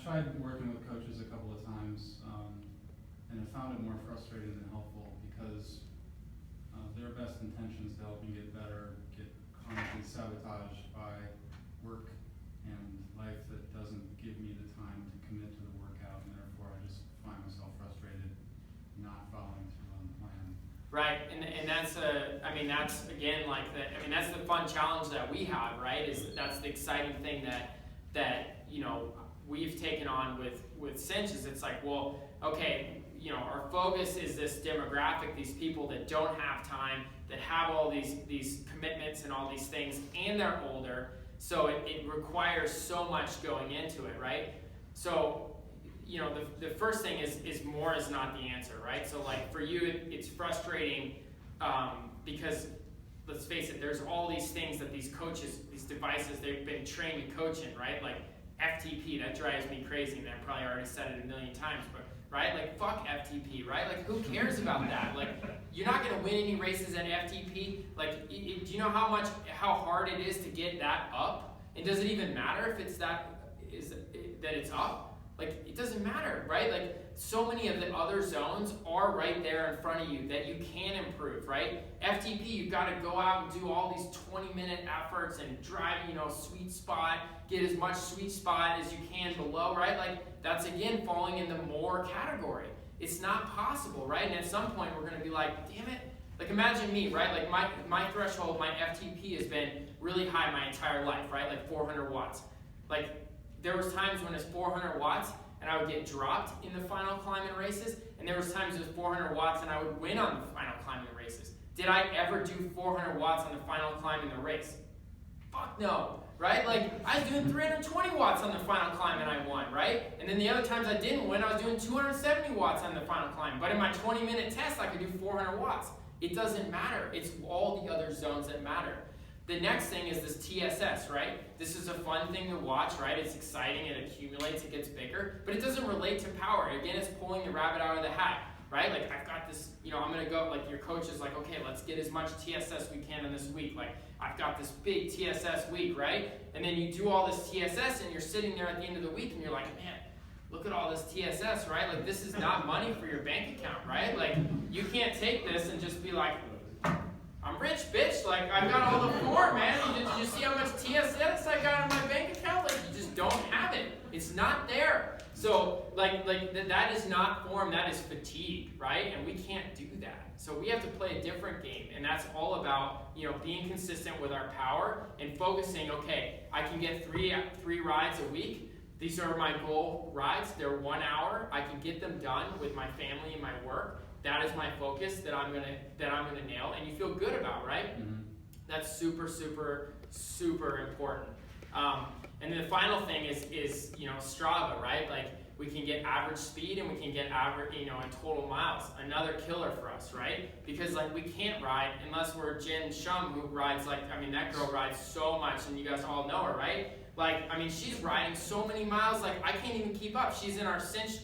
tried working with coaches a couple of times, and I found it more frustrating than helpful because their best intentions to help me get better get chronically sabotaged by work and life that doesn't give me the time to commit to the workout, and therefore I just find myself frustrated not following through on the plan. Right, and that's that's again like that's the fun challenge that we have, right? That's the exciting thing that we've taken on with Cinch is it's like, well, okay, our focus is this demographic, these people that don't have time, that have all these commitments and all these things, and they're older, so it requires so much going into it, right? So the first thing is more is not the answer, right? So like for you, it's frustrating because let's face it, there's all these things that these coaches, these devices, they've been trained to coach in, right? Like FTP, that drives me crazy, and I've probably already said it a million times, but right? Like fuck FTP, right? Like who cares about that? Like you're not gonna win any races at FTP. Like do you know how hard it is to get that up? And does it even matter if it's that it's up? Like, it doesn't matter, right? Like, so many of the other zones are right there in front of you that you can improve, right? FTP, you've got to go out and do all these 20-minute efforts and drive, sweet spot, get as much sweet spot as you can below, right? Like, that's, again, falling in the more category. It's not possible, right? And at some point, we're going to be like, damn it. Like, imagine me, right? Like, my threshold, my FTP has been really high my entire life, right? Like, 400 watts. Like, there was times when it's 400 watts and I would get dropped in the final climbing races, and there was times it was 400 watts and I would win on the final climbing races. Did I ever do 400 watts on the final climb in the race? Fuck no, right? Like, I was doing 320 watts on the final climb and I won, right? And then the other times I didn't win, I was doing 270 watts on the final climb. But in my 20-minute test, I could do 400 watts. It doesn't matter. It's all the other zones that matter. The next thing is this TSS, right? This is a fun thing to watch, right? It's exciting, it accumulates, it gets bigger, but it doesn't relate to power. Again, it's pulling the rabbit out of the hat, right? Like, I've got this, I'm going to go, like, your coach is like, okay, let's get as much TSS we can in this week. Like, I've got this big TSS week, right? And then you do all this TSS, and you're sitting there at the end of the week, and you're like, man, look at all this TSS, right? Like, this is not money for your bank account, right? Like, you can't take this and just be like, I'm rich, bitch. Like, I've got all the form, man. Did you see how much TSS I got in my bank account? Like, you just don't have it. It's not there. So, that is not form. That is fatigue, right? And we can't do that. So we have to play a different game, and that's all about being consistent with our power and focusing. Okay, I can get three rides a week. These are my goal rides. They're 1 hour. I can get them done with my family and my work. That is my focus that I'm gonna nail, and you feel good about, right? Mm-hmm. That's super, super, super important. And then the final thing is Strava, right? Like, we can get average speed and we can get average, in total miles. Another killer for us, right? Because like, we can't ride unless we're Jen Shum, who rides that girl rides so much, and you guys all know her, right? Like, she's riding so many miles. Like, I can't even keep up. She's in our Cinch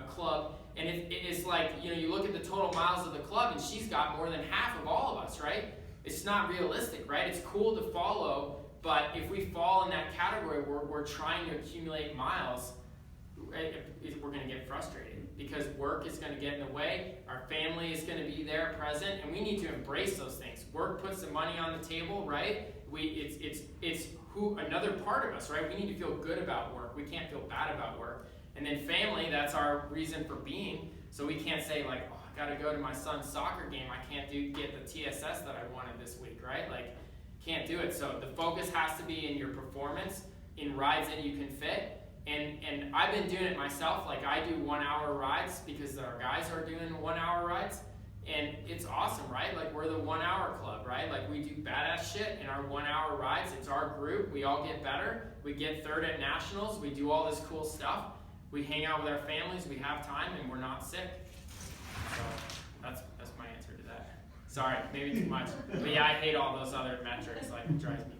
club. And it's like, you look at the total miles of the club, and she's got more than half of all of us, right? It's not realistic, right? It's cool to follow, but if we fall in that category where we're trying to accumulate miles, we're going to get frustrated because work is going to get in the way, our family is going to be there present, and we need to embrace those things. Work puts the money on the table, right? It's another part of us, right? We need to feel good about work. We can't feel bad about work. And then family, that's our reason for being. So we can't say like, oh, I got to go to my son's soccer game. I can't get the TSS that I wanted this week, right? Like, can't do it. So the focus has to be in your performance, in rides that you can fit. And I've been doing it myself. Like, I do 1 hour rides because our guys are doing 1 hour rides. And it's awesome, right? Like, we're the 1 hour club, right? Like, we do badass shit in our 1 hour rides. It's our group. We all get better. We get third at nationals. We do all this cool stuff. We hang out with our families, we have time, and we're not sick. So that's my answer to that. Sorry, maybe too much. But yeah, I hate all those other metrics. Like, it drives me